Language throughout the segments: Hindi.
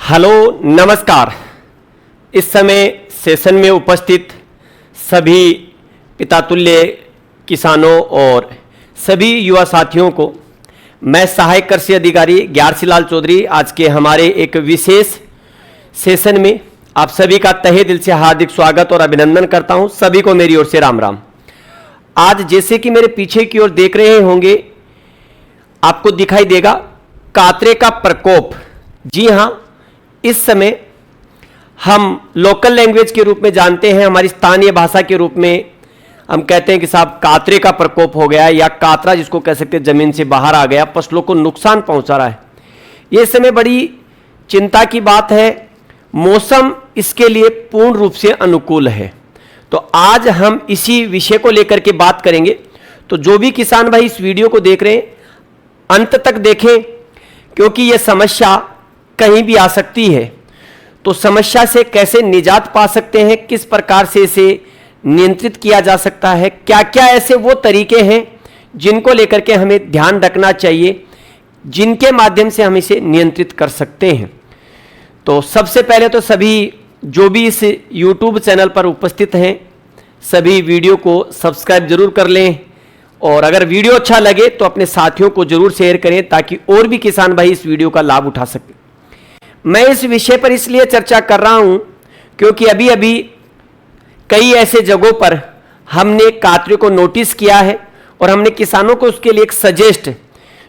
हेलो नमस्कार। इस समय सेशन में उपस्थित सभी पितातुल्य किसानों और सभी युवा साथियों को मैं सहायक कृषि अधिकारी ग्यारसीलाल चौधरी आज के हमारे एक विशेष सेशन में आप सभी का तहे दिल से हार्दिक स्वागत और अभिनंदन करता हूं। सभी को मेरी ओर से राम राम। आज जैसे कि मेरे पीछे की ओर देख रहे होंगे, आपको दिखाई देगा कातरे का प्रकोप। जी हां, इस समय हम लोकल लैंग्वेज के रूप में जानते हैं, हमारी स्थानीय भाषा के रूप में हम कहते हैं कि साहब कातरे का प्रकोप हो गया, या कातरा जिसको कह सकते हैं जमीन से बाहर आ गया, फसलों को नुकसान पहुंचा रहा है। ये समय बड़ी चिंता की बात है। मौसम इसके लिए पूर्ण रूप से अनुकूल है। तो आज हम इसी विषय को लेकर के बात करेंगे। तो जो भी किसान भाई इस वीडियो को देख रहे हैं, अंत तक देखें, क्योंकि यह समस्या कहीं भी आ सकती है। तो समस्या से कैसे निजात पा सकते हैं, किस प्रकार से इसे नियंत्रित किया जा सकता है, क्या क्या ऐसे वो तरीके हैं जिनको लेकर के हमें ध्यान रखना चाहिए, जिनके माध्यम से हम इसे नियंत्रित कर सकते हैं। तो सबसे पहले तो सभी जो भी इस YouTube चैनल पर उपस्थित हैं, सभी वीडियो को सब्सक्राइब जरूर कर लें, और अगर वीडियो अच्छा लगे तो अपने साथियों को जरूर शेयर करें ताकि और भी किसान भाई इस वीडियो का लाभ उठा सकें। मैं इस विषय पर इसलिए चर्चा कर रहा हूं क्योंकि अभी अभी कई ऐसे जगहों पर हमने कातरे को नोटिस किया है और हमने किसानों को उसके लिए एक सजेस्ट,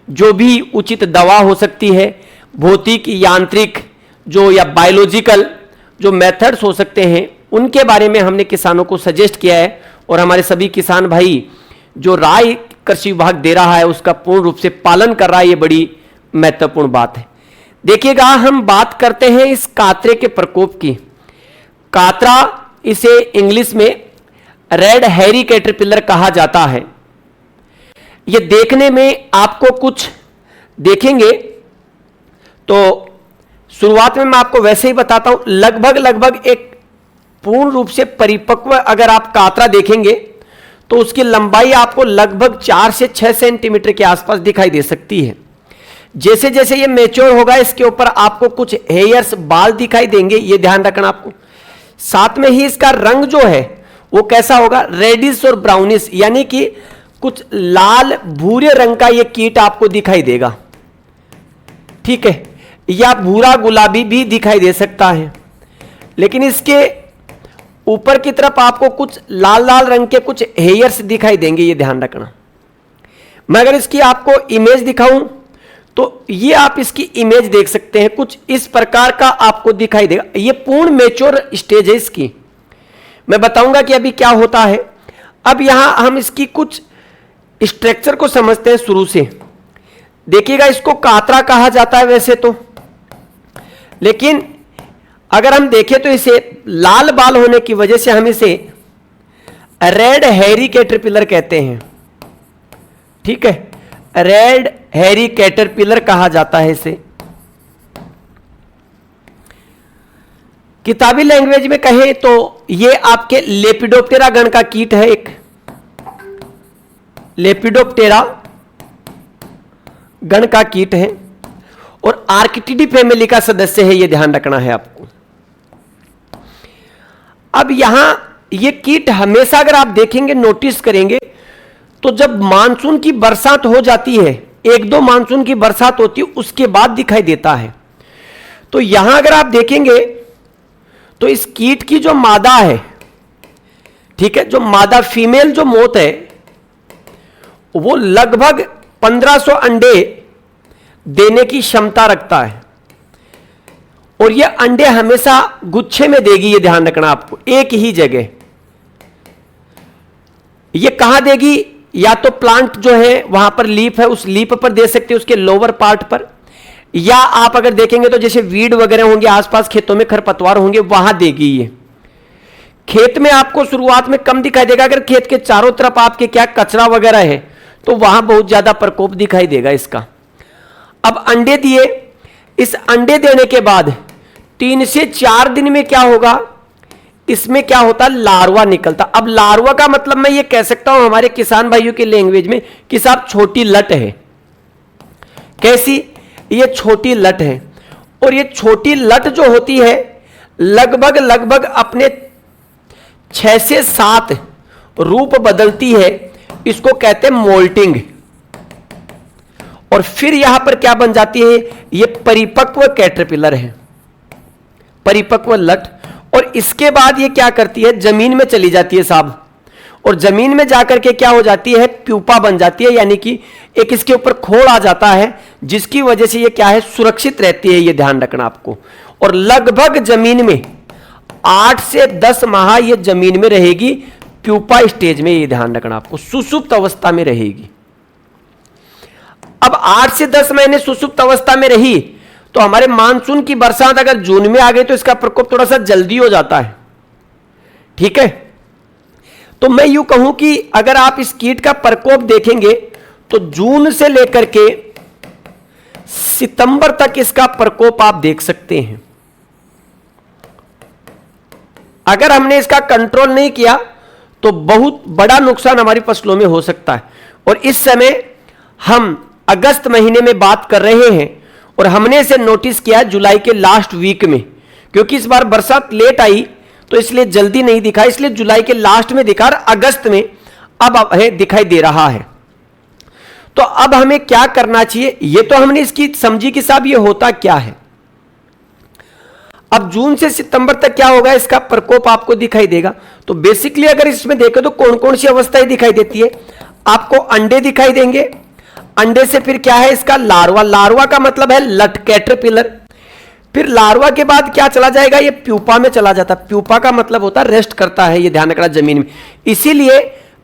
जो भी उचित दवा हो सकती है, भौतिक, यांत्रिक जो या बायोलॉजिकल जो मेथड्स हो सकते हैं, उनके बारे में हमने किसानों को सजेस्ट किया है। और हमारे सभी किसान भाई जो राय कृषि विभाग दे रहा है उसका पूर्ण रूप से पालन कर रहा है। ये बड़ी महत्वपूर्ण बात है। देखिएगा, हम बात करते हैं इस कातरे के प्रकोप की। कातरा, इसे इंग्लिश में रेड हैरी कैटरपिलर कहा जाता है। ये देखने में आपको कुछ देखेंगे तो शुरुआत में मैं आपको वैसे ही बताता हूं, लगभग एक पूर्ण रूप से परिपक्व अगर आप कातरा देखेंगे तो उसकी लंबाई आपको लगभग 4 से 6 सेंटीमीटर के आसपास दिखाई दे सकती है। जैसे जैसे ये मैच्योर होगा, इसके ऊपर आपको कुछ हेयर्स, बाल दिखाई देंगे, ये ध्यान रखना आपको। साथ में ही इसका रंग जो है वो कैसा होगा, रेडिश और ब्राउनिश, यानी कि कुछ लाल भूरे रंग का ये कीट आपको दिखाई देगा। ठीक है, या भूरा गुलाबी भी दिखाई दे सकता है, लेकिन इसके ऊपर की तरफ आपको कुछ लाल लाल रंग के कुछ हेयर्स दिखाई देंगे, ये ध्यान रखना। मैं अगर इसकी आपको इमेज दिखाऊं तो ये आप इसकी इमेज देख सकते हैं, कुछ इस प्रकार का आपको दिखाई देगा। ये पूर्ण मैच्योर स्टेज है इसकी। मैं बताऊंगा कि अभी क्या होता है। अब यहां हम इसकी कुछ स्ट्रक्चर को समझते हैं शुरू से। देखिएगा, इसको कातरा कहा जाता है वैसे तो, लेकिन अगर हम देखें तो इसे लाल बाल होने की वजह से हम इसे रेड हैरी कैटरपिलर कहते हैं। ठीक है, रेड हैरी कैटरपिलर कहा जाता है इसे। किताबी लैंग्वेज में कहें तो ये आपके लेपिडोप्टेरा गण का कीट है, एक लेपिडोप्टेरा गण का कीट है और आर्किटिडी फैमिली का सदस्य है, ये ध्यान रखना है आपको। अब यहां ये कीट हमेशा अगर आप देखेंगे, नोटिस करेंगे, तो जब मानसून की बरसात हो जाती है, 1-2 मानसून की बरसात होती है, उसके बाद दिखाई देता है। तो यहां अगर आप देखेंगे तो इस कीट की जो मादा है, ठीक है, जो मादा फीमेल जो मोथ है, वो लगभग 1500 अंडे देने की क्षमता रखता है, और ये अंडे हमेशा गुच्छे में देगी, ये ध्यान रखना आपको, एक ही जगह। ये कहां देगी, या तो प्लांट जो है वहां पर लीफ है, उस लीफ पर दे सकते हैं, उसके लोअर पार्ट पर, या आप अगर देखेंगे तो जैसे वीड वगैरह होंगे आसपास, खेतों में खरपतवार होंगे, वहां देगी ये। खेत में आपको शुरुआत में कम दिखाई देगा, अगर खेत के चारों तरफ आपके क्या कचरा वगैरह है तो वहां बहुत ज्यादा प्रकोप दिखाई देगा इसका। अब अंडे दिए, इस अंडे देने के बाद 3 से 4 दिन में क्या होगा, इसमें क्या होता है, लार्वा निकलता। अब लार्वा का मतलब मैं ये कह सकता हूं हमारे किसान भाइयों की लैंग्वेज में कि साहब छोटी लट है। कैसी, ये छोटी लट है। और ये छोटी लट जो होती है लगभग लगभग अपने 6 से 7 रूप बदलती है, इसको कहते हैं मोल्टिंग। और फिर यहां पर क्या बन जाती है, ये परिपक्व कैटरपिलर है, परिपक्व लट। और इसके बाद ये क्या करती है, जमीन में चली जाती है साहब, और जमीन में जाकर के क्या हो जाती है, प्यूपा बन जाती है, यानी कि एक इसके ऊपर खोल आ जाता है, जिसकी वजह से ये क्या है, सुरक्षित रहती है। ये ध्यान रखना आपको। और लगभग जमीन में 8 से 10 माह ये जमीन में रहेगी, प्यूपा स्टेज में, ये ध्यान रखना आपको, सुसुप्त अवस्था में रहेगी। अब 8 से 10 महीने सुसुप्त अवस्था में रही तो हमारे मानसून की बरसात अगर जून में आ गई तो इसका प्रकोप थोड़ा सा जल्दी हो जाता है, ठीक है। तो मैं यूं कहूं कि अगर आप इस कीट का प्रकोप देखेंगे तो जून से लेकर के सितंबर तक इसका प्रकोप आप देख सकते हैं। अगर हमने इसका कंट्रोल नहीं किया तो बहुत बड़ा नुकसान हमारी फसलों में हो सकता है। और इस समय हम अगस्त महीने में बात कर रहे हैं और हमने इसे नोटिस किया जुलाई के लास्ट वीक में, क्योंकि इस बार बरसात लेट आई तो इसलिए जल्दी नहीं दिखा, इसलिए जुलाई के लास्ट में दिखा और अगस्त में अब दिखाई दे रहा है। तो अब हमें क्या करना चाहिए, ये तो हमने इसकी समझी कि साहब ये होता क्या है। अब जून से सितंबर तक क्या होगा, इसका प्रकोप आपको दिखाई देगा। तो बेसिकली अगर इसमें देखें तो कौन कौन सी अवस्थाएं दिखाई देती है, आपको अंडे दिखाई देंगे, अंडे से फिर क्या है इसका लार्वा, लार्वा का मतलब है लट, कैटरपिलर। फिर लार्वा के बाद क्या चला जाएगा, ये प्यूपा में चला जाता है, प्यूपा का मतलब होता है रेस्ट करता है, ये ध्यान रखना जमीन में। इसीलिए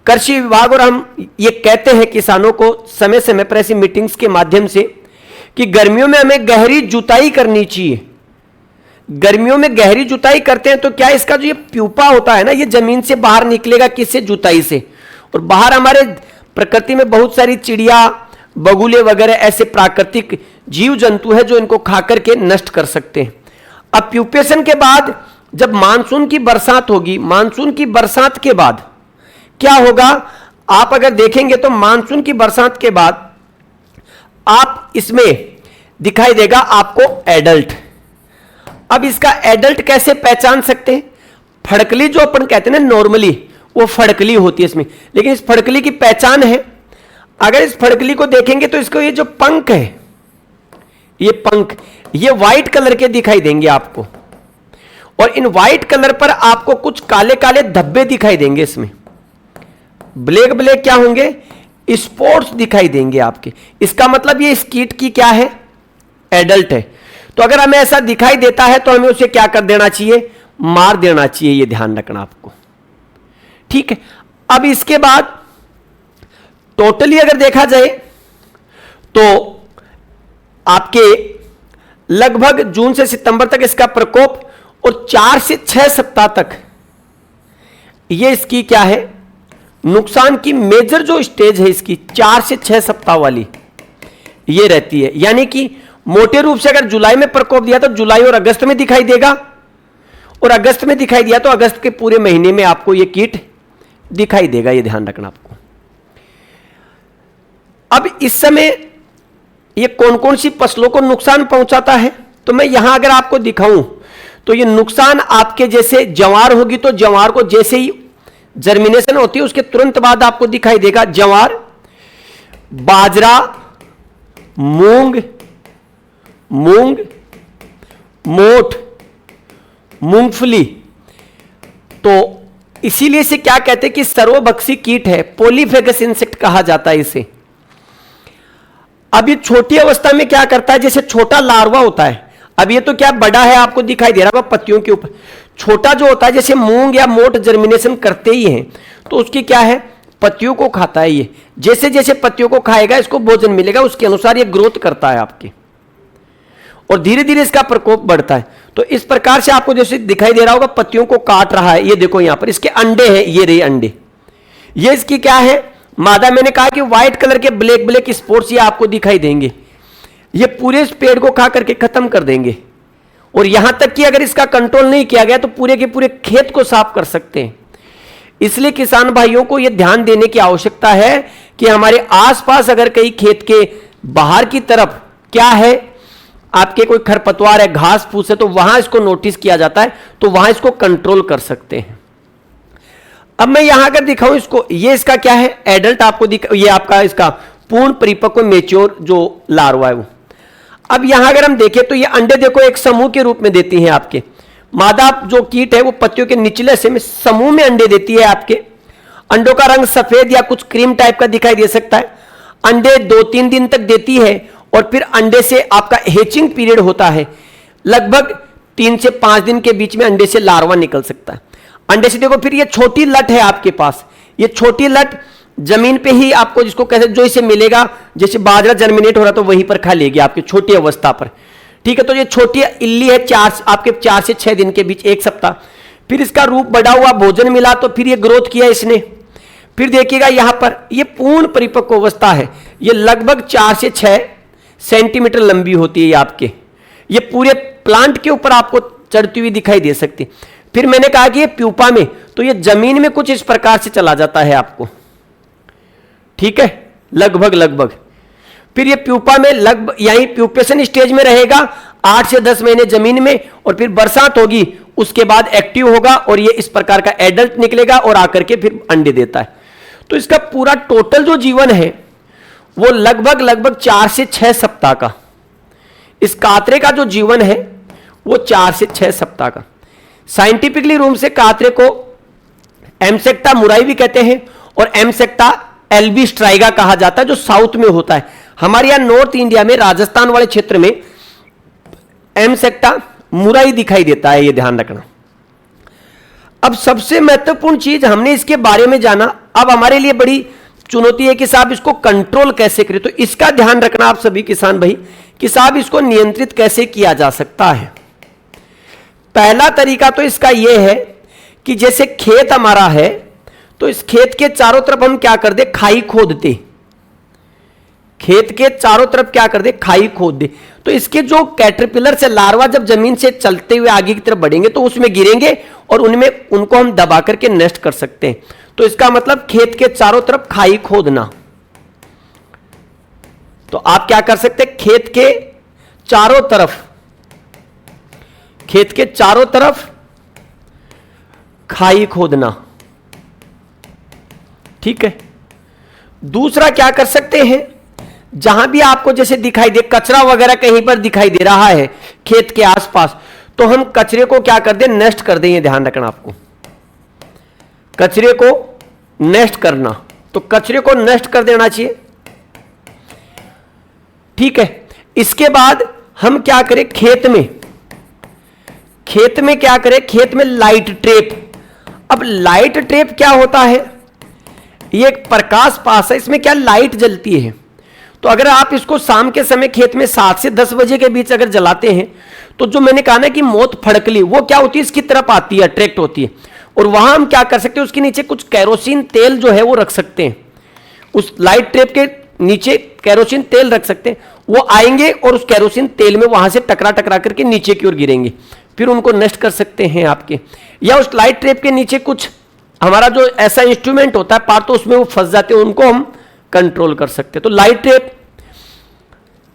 कृषि विभाग और हम ये कहते हैं किसानों को समय समय पर ऐसी मीटिंग्स के माध्यम से कि गर्मियों में हमें गहरी जुताई करनी चाहिए। गर्मियों में गहरी जुताई करते हैं तो क्या इसका जो ये प्यूपा होता है ना, ये जमीन से बाहर निकलेगा, किससे, जुताई से। और बाहर हमारे प्रकृति में बहुत सारी चिड़िया, बगुले वगैरह ऐसे प्राकृतिक जीव जंतु है जो इनको खाकर के नष्ट कर सकते हैं। अब प्यूपेशन के बाद जब मानसून की बरसात होगी, मानसून की बरसात के बाद क्या होगा, आप अगर देखेंगे तो मानसून की बरसात के बाद आप इसमें दिखाई देगा आपको एडल्ट। अब इसका एडल्ट कैसे पहचान सकते हैं, फड़कली जो अपन कहते हैं ना नॉर्मली, वो फड़कली होती है इसमें, लेकिन इस फड़कली की पहचान है। अगर इस फड़कली को देखेंगे तो इसको ये जो पंख है, ये पंख, ये व्हाइट कलर के दिखाई देंगे आपको, और इन व्हाइट कलर पर आपको कुछ काले काले धब्बे दिखाई देंगे, इसमें ब्लैक ब्लैक क्या होंगे, स्पॉट्स दिखाई देंगे आपके। इसका मतलब ये इस कीट की क्या है, एडल्ट है। तो अगर हमें ऐसा दिखाई देता है तो हमें उसे क्या कर देना चाहिए, मार देना चाहिए, ये ध्यान रखना आपको, ठीक है। अब इसके बाद टोटली अगर देखा जाए तो आपके लगभग जून से सितंबर तक इसका प्रकोप, और 4 से 6 सप्ताह तक ये इसकी क्या है, नुकसान की मेजर जो स्टेज है इसकी 4 से 6 सप्ताह वाली ये रहती है। यानी कि मोटे रूप से अगर जुलाई में प्रकोप दिया तो जुलाई और अगस्त में दिखाई देगा, और अगस्त में दिखाई दिया तो अगस्त के पूरे महीने में आपको ये कीट दिखाई देगा, ये ध्यान रखना आपको। अब इस समय ये कौन कौन सी फसलों को नुकसान पहुंचाता है, तो मैं यहां अगर आपको दिखाऊं तो ये नुकसान आपके जैसे ज्वार होगी तो ज्वार को जैसे ही जर्मिनेशन होती है उसके तुरंत बाद आपको दिखाई देगा ज्वार, बाजरा, मूंग, मोठ, मूंगफली। तो इसीलिए इसे क्या कहते हैं कि सर्वभक्षी कीट है, पॉलीफेगस इंसेक्ट कहा जाता है इसे। अब ये छोटी अवस्था में क्या करता है, जैसे छोटा लार्वा होता है, अब ये तो क्या बड़ा है आपको दिखाई दे रहा होगा पत्तियों के ऊपर, छोटा जो होता है जैसे मूंग या मोठ जर्मिनेशन करते ही हैं तो उसकी क्या है, पत्तियों को खाता है। ये जैसे जैसे पत्तियों को खाएगा इसको भोजन मिलेगा, उसके अनुसार ये ग्रोथ करता है आपके, और धीरे धीरे इसका प्रकोप बढ़ता है। तो इस प्रकार से आपको जैसे दिखाई दे रहा होगा पत्तियों को काट रहा है, ये देखो यहां पर इसके अंडे हैं, ये रहे अंडे, ये इसकी क्या है मादा। मैंने कहा कि व्हाइट कलर के ब्लैक ब्लैक स्पॉट्स ये आपको दिखाई देंगे, ये पूरे इस पेड़ को खा करके खत्म कर देंगे, और यहां तक कि अगर इसका कंट्रोल नहीं किया गया तो पूरे के पूरे खेत को साफ कर सकते हैं। इसलिए किसान भाइयों को यह ध्यान देने की आवश्यकता है कि हमारे आसपास अगर कहीं खेत के बाहर की तरफ क्या है आपके कोई खरपतवार है, घास फूस है, तो वहां इसको नोटिस किया जाता है, तो वहां इसको कंट्रोल कर सकते हैं। अब मैं यहां अगर दिखाऊं इसको, ये इसका क्या है, एडल्ट आपको ये आपका इसका पूर्ण परिपक्व मेच्योर जो लार्वा है वो। अब यहां अगर हम देखें तो ये अंडे देखो एक समूह के रूप में देती हैं आपके। मादा जो कीट है वो पत्तियों के निचले हिस्से में समूह में अंडे देती है आपके। अंडों का रंग सफेद या कुछ क्रीम टाइप का दिखाई दे सकता है। अंडे 2-3 दिन तक देती है और फिर अंडे से आपका हेचिंग पीरियड होता है, लगभग 3 से 5 दिन के बीच में अंडे से लार्वा निकल सकता है। अंडे से देखो फिर ये छोटी लट है आपके पास, ये छोटी लट जमीन पे ही आपको जिसको कहते हैं जो इसे मिलेगा, जैसे बाजरा जर्मिनेट हो रहा तो वहीं पर खा लेगी आपकी छोटी अवस्था पर। ठीक है, तो ये छोटी इल्ली है आपके 4 से 6 दिन के बीच, 1 सप्ताह। फिर इसका रूप बढ़ा हुआ, भोजन मिला तो फिर ये ग्रोथ किया इसने। फिर देखिएगा यहां पर ये पूर्ण परिपक्व अवस्था है, ये लगभग 4 से 6 सेंटीमीटर लंबी होती है ये आपके। ये पूरे प्लांट के ऊपर आपको चढ़ती हुई दिखाई दे सकती है। फिर मैंने कहा कि ये प्यूपा में, तो ये जमीन में कुछ इस प्रकार से चला जाता है आपको। ठीक है, लगभग फिर ये प्यूपा में लगभग यही प्यूपेशन स्टेज में रहेगा 8 से 10 महीने जमीन में, और फिर बरसात होगी उसके बाद एक्टिव होगा और ये इस प्रकार का एडल्ट निकलेगा और आकर के फिर अंडे देता है। तो इसका पूरा टोटल जो जीवन है वो लगभग 4 से 6 सप्ताह का। इस कातरे का जो जीवन है वो 4 से 6 सप्ताह का। साइंटिफिकली रूप से कातरे को एमसेक्टा मुराई भी कहते हैं और एमसेक्टा एल्बी स्ट्राइगा कहा जाता है, जो साउथ में होता है। हमारे यहां नॉर्थ इंडिया में राजस्थान वाले क्षेत्र में एमसेक्टा मुराई दिखाई देता है, यह ध्यान रखना। अब सबसे महत्वपूर्ण चीज हमने इसके बारे में जाना, अब हमारे लिए बड़ी चुनौती है कि साहब इसको कंट्रोल कैसे करें। तो इसका ध्यान रखना आप सभी किसान भाई कि साहब इसको नियंत्रित कैसे किया जा सकता है। पहला तरीका तो इसका यह है कि जैसे खेत हमारा है तो इस खेत के चारों तरफ हम क्या कर दे, खाई खोद दे। खेत के चारों तरफ क्या कर दे, खाई खोद दे। तो इसके जो कैटरपिलर से लार्वा जब जमीन से चलते हुए आगे की तरफ बढ़ेंगे तो उसमें गिरेंगे और उनमें उनको हम दबा करके नष्ट कर सकते हैं। तो इसका मतलब खेत के चारों तरफ खाई खोदना। तो आप क्या कर सकते हैं, खेत के चारों तरफ खाई खोदना। ठीक है, दूसरा क्या कर सकते हैं, जहां भी आपको जैसे दिखाई दे कचरा वगैरह कहीं पर दिखाई दे रहा है खेत के आसपास, तो हम कचरे को क्या कर दें, नष्ट कर दें। ये ध्यान रखना आपको, कचरे को नष्ट करना। तो कचरे को नष्ट कर देना चाहिए। ठीक है, इसके बाद हम क्या करें, खेत में क्या करें, खेत में लाइट ट्रैप। अब लाइट ट्रैप क्या होता है, ये एक प्रकाश पास है, इसमें क्या लाइट जलती है। तो अगर आप इसको शाम के समय खेत में 7 से 10 बजे के बीच अगर जलाते हैं तो जो मैंने कहा ना कि मौत फड़कली, वो क्या होती है, इसकी तरफ आती है, अट्रैक्ट होती है। और वहां हम क्या कर सकते हैं, उसके नीचे कुछ कैरोसिन तेल जो है वो रख सकते हैं। उस लाइट ट्रैप के नीचे कैरोसिन तेल रख सकते हैं। वो आएंगे और उस कैरोसिन तेल में वहां से टकरा करके नीचे की ओर गिरेंगे, फिर उनको नष्ट कर सकते हैं आपके। या उस लाइट ट्रैप के नीचे कुछ हमारा जो ऐसा इंस्ट्रूमेंट होता है पार, तो उसमें वो फंस जाते हैं, उनको हम कंट्रोल कर सकते हैं। तो लाइट ट्रैप।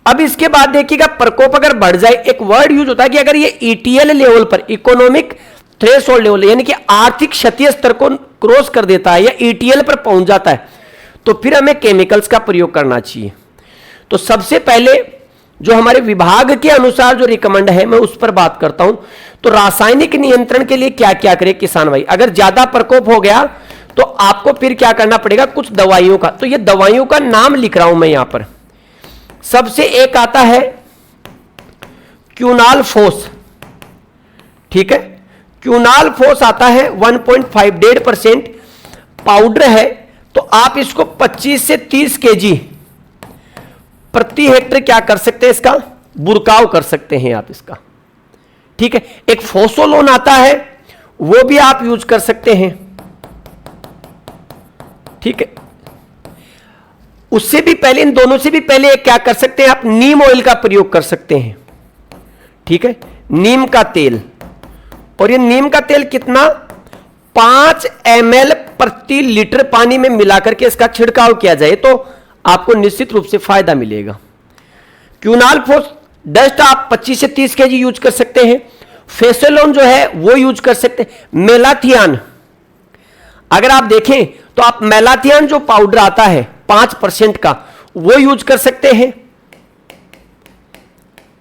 अब इसके बाद देखिएगा, प्रकोप अगर बढ़ जाए, एक वर्ड यूज होता है कि अगर ये ईटीएल लेवल पर, इकोनॉमिक थ्रेशोल्ड लेवल, यानी कि आर्थिक क्षति स्तर को क्रॉस कर देता है या ईटीएल पर पहुंच जाता है, तो फिर हमें केमिकल्स का प्रयोग करना चाहिए। तो सबसे पहले जो हमारे विभाग के अनुसार जो रिकमेंड है, मैं उस पर बात करता हूं। तो रासायनिक नियंत्रण के लिए क्या क्या करे किसान भाई, अगर ज्यादा प्रकोप हो गया तो आपको फिर क्या करना पड़ेगा, कुछ दवाइयों का। तो ये दवाइयों का नाम लिख रहा हूं मैं यहां पर। सबसे एक आता है क्यूनालफोस। ठीक है, क्यूनालफोस आता है 1.5% पाउडर है। तो आप इसको 25 से 30 केजी प्रति हेक्टेयर क्या कर सकते हैं, इसका बुरकाव कर सकते हैं आप इसका। ठीक है, एक फोसोलोन आता है, वो भी आप यूज कर सकते हैं। ठीक है, उससे भी पहले, इन दोनों से भी पहले क्या कर सकते हैं आप, नीम ऑयल का प्रयोग कर सकते हैं। ठीक है, नीम का तेल। और ये नीम का तेल कितना, 5 ml प्रति लीटर पानी में मिलाकर के इसका छिड़काव किया जाए तो आपको निश्चित रूप से फायदा मिलेगा। क्यूनालफोस डस्ट आप 25 से 30 केजी यूज कर सकते हैं। फेसोलोन जो है वो यूज कर सकते हैं। मेलाथियान, अगर आप देखें तो आप मेलाथियान जो पाउडर आता है 5% का, वो यूज कर सकते हैं।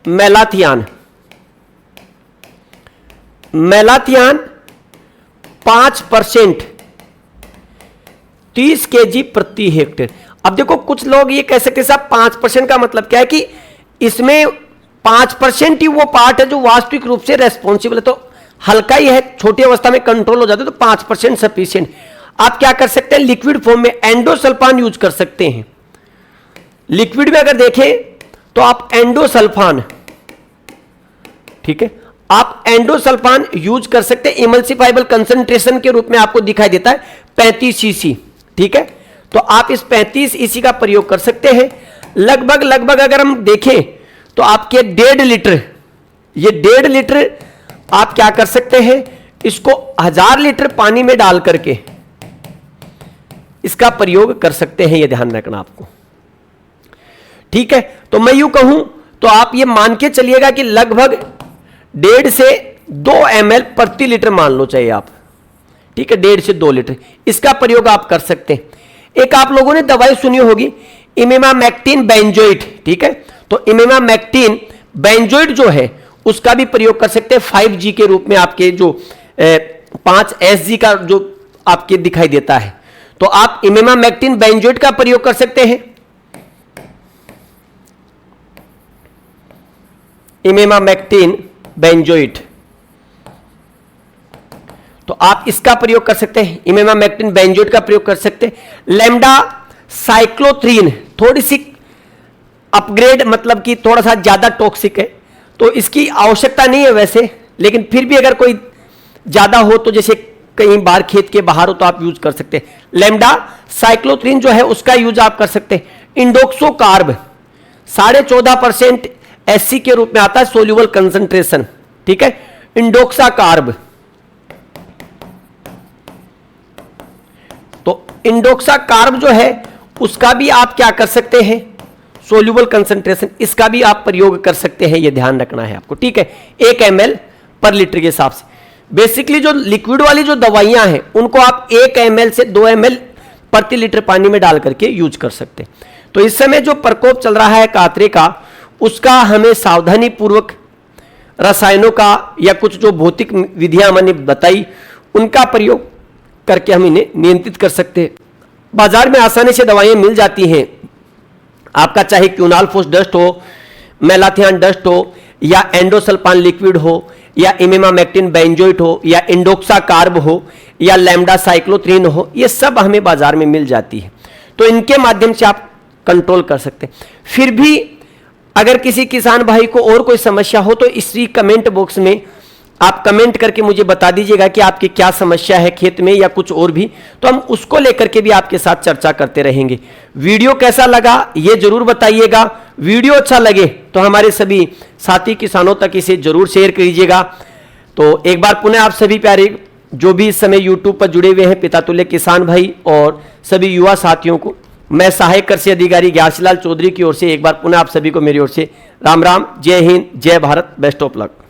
मेलाथियान 5%, 30 केजी प्रति हेक्टेयर। अब देखो कुछ लोग ये कह सकते हैं साहब 5% का मतलब क्या है कि इसमें 5% ही वो पार्ट है जो वास्तविक रूप से रेस्पॉन्सिबल है, तो हल्का ही है, छोटी अवस्था में कंट्रोल हो जाता है, तो 5% सफिशिएंट। आप क्या कर सकते हैं, लिक्विड फॉर्म में एंडोसल्फान यूज कर सकते हैं। लिक्विड में अगर देखें तो आप एंडोसल्फान, ठीक है, आप एंडोसल्फान यूज कर सकते हैं। इमल्सिफाइबल कंसंट्रेशन के रूप में आपको दिखाई देता है 35 सीसी, ठीक है, तो आप इस 35 ईसी का प्रयोग कर सकते हैं। लगभग अगर हम देखें तो आपके 1.5 लीटर, ये 1.5 लीटर आप क्या कर सकते हैं, इसको 1000 लीटर पानी में डाल करके इसका प्रयोग कर सकते हैं, ये ध्यान रखना आपको, ठीक है। तो मैं यूं कहूं तो आप ये मान के चलिएगा कि लगभग 1.5 से 2 ml प्रति लीटर मान लो चाहिए आप, ठीक है, 1.5 से 2 लीटर इसका प्रयोग आप कर सकते हैं। एक आप लोगों ने दवाई सुनी होगी इमामेक्टिन बेंजोइट, ठीक है, तो इमामेक्टिन बेंजोइट जो है उसका भी प्रयोग कर सकते हैं 5G के रूप में, आपके जो 5SG का जो आपके दिखाई देता है, तो आप इमामेक्टिन बेंजोइट का प्रयोग कर सकते हैं। इमामेक्टिन बेंजोइट, तो आप इसका प्रयोग कर सकते हैं, इमामेक्टिन बेंजोइट का प्रयोग कर सकते हैं। लैम्डा साइक्लोथ्रीन थोड़ी सी अपग्रेड, मतलब कि थोड़ा सा ज्यादा टॉक्सिक है, तो इसकी आवश्यकता नहीं है वैसे, लेकिन फिर भी अगर कोई ज्यादा हो तो जैसे कहीं बाहर खेत के बाहर हो तो आप यूज कर सकते हैं। लैम्डा साइक्लोथ्रीन जो है उसका यूज आप कर सकते हैं। इंडोक्सोकार्ब 14.5% SC के रूप में आता है, सोल्यूबल कंसंट्रेशन, ठीक है, इंडोक्साकार्ब, तो इंडोक्साकार्ब जो है उसका भी आप क्या कर सकते हैं, सोल्यूबल कंसंट्रेशन, इसका भी आप प्रयोग कर सकते हैं, ये ध्यान रखना है आपको, ठीक है, 1 ml पर लीटर के हिसाब से। बेसिकली जो लिक्विड वाली जो दवाइयां हैं उनको आप 1 ml से 2 ml प्रति लीटर पानी में डाल करके यूज कर सकते हैं। तो इस समय जो प्रकोप चल रहा है कातरे का, उसका हमें सावधानी पूर्वक रसायनों का या कुछ जो भौतिक विधियां मैंने बताई उनका प्रयोग करके हम इन्हें नियंत्रित कर सकते हैं। बाजार में आसानी से दवाइयां मिल जाती हैं, आपका चाहे क्यूनालफोस डस्ट हो, मेलाथियान डस्ट हो, या एंडोसल्फान लिक्विड हो, या इमामेक्टिन बेंजोइट हो, या इंडोक्साकार्ब हो, या लैम्डा साइक्लोथ्रीन हो, ये सब हमें बाजार में मिल जाती है, तो इनके माध्यम से आप कंट्रोल कर सकते हैं। फिर भी अगर किसी किसान भाई को और कोई समस्या हो तो इसी कमेंट बॉक्स में आप कमेंट करके मुझे बता दीजिएगा कि आपकी क्या समस्या है खेत में या कुछ और भी, तो हम उसको लेकर के भी आपके साथ चर्चा करते रहेंगे। वीडियो कैसा लगा ये जरूर बताइएगा। वीडियो अच्छा लगे तो हमारे सभी साथी किसानों तक इसे जरूर शेयर कीजिएगा। तो एक बार पुनः आप सभी प्यारे जो भी इस समय यूट्यूब पर जुड़े हुए हैं पितातुल्य किसान भाई और सभी युवा साथियों को मैं सहायक कृषि अधिकारी ज्ञासीलाल चौधरी की ओर से एक बार पुनः आप सभी को मेरी ओर से राम राम, जय हिंद, जय भारत, बेस्ट ऑफ लक।